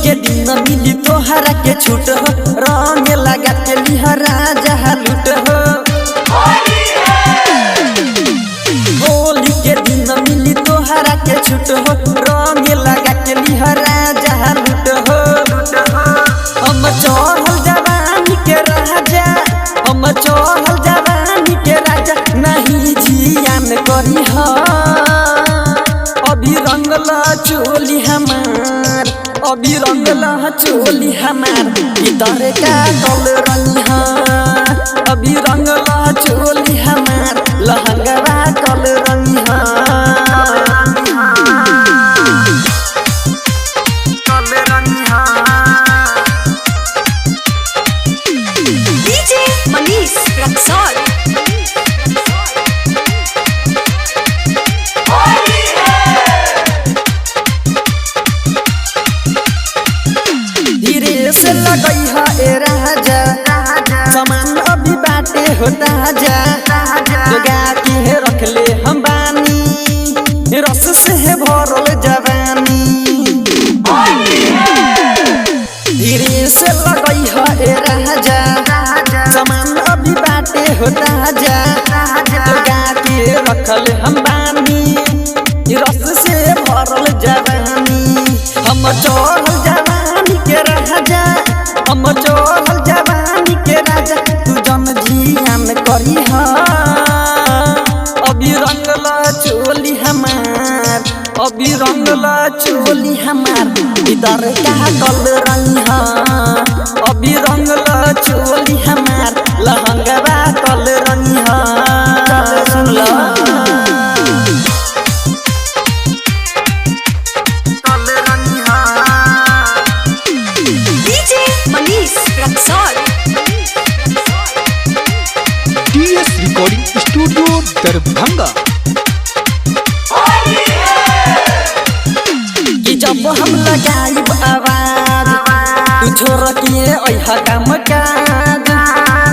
के दिन मिली तोहरा के छूट हो, रंग लगा के लिहरा जहा लूट हो। होली के दिन मिली तोहरा के छूट हो, रंग लगा के लिहरा जहा लूट हो। हम चढ़ल जवानी के राजा, हम चढ़ल जवानी के राजा, नहीं जियान करी हो। अभी रंगला चोली हमार, अभी रंगला चोली हमार, भीतर का कल रंग है। अभी रंगला चोली हमार, लहंगवा कल रंग डीजे मनीष रक्सौल। धीरे से लगई है ए राजा, सामान अभी बाटे हो ताजा। लगा के रख ले हम बानी, रस से है भरल जवानी। धीरे से लगई है ए राजा, सामान अभी बाटे हो ताजा। लगा के रखल हम बानी, रस से भरल जवानी। हम चढ़ल जवानी के राजा, हम चढ़ल जवानी के राजा, तू जन जियान करी हा। अभी रंगला चोली हमार, अभी रंगला चोली हमार, इधर का कल रंग हा। अभी रंगला चोली हमार, लहंगवा कल रंग हा। सुन ला DJ Manish Raxaul. DS recording studio Darbhanga. कि जब हम लगाइब आवाज, तू छोड़ के अइहा काम काज।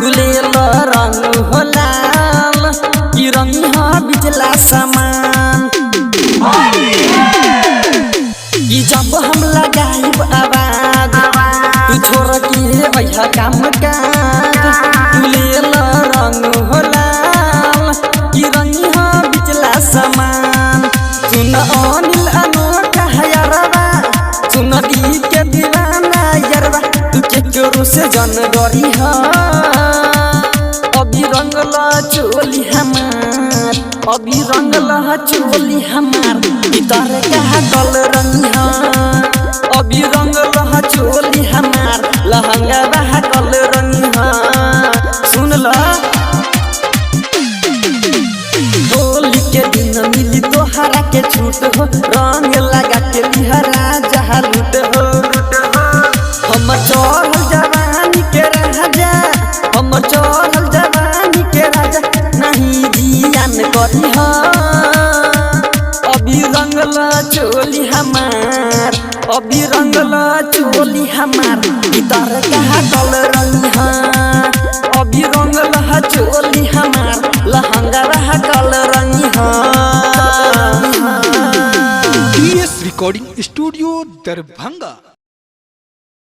गुलेल रंग हो लाल, कि रंग हा बिजला समान। कि जब हम लगाइब आवाज, तू छोड़ के अइहा काम काज। गुलेल रंग हो लाल, कि रंग हा बिजला समान। सुन अनिल अनोखा यारवा, सुन दी के दीवाना यारवा, तू केकरो से जन डरी हा। अभी रंगला चोली हमार, अभी रंगला चोली हमार, भीतर का कल रंग हा। अभी रंगला चोली हमार, लहंगवा कल रंग हा। सुन ला होली के दिन मिली तोहरा के छूट हो, रंग लगा के लिहरा जहा लूट हो। हम चढ़ल जवानी के राजा, हम चढ़ल जवानी के राजा, नहीं जियान करी हो। अभी रंगला चोली हमार, अभी रंगला चोली हमार, भीतर का कल रंग है। अभी रंगला चोली हमार, लहंगवा कल रंग है। DS recording studio Darbhanga.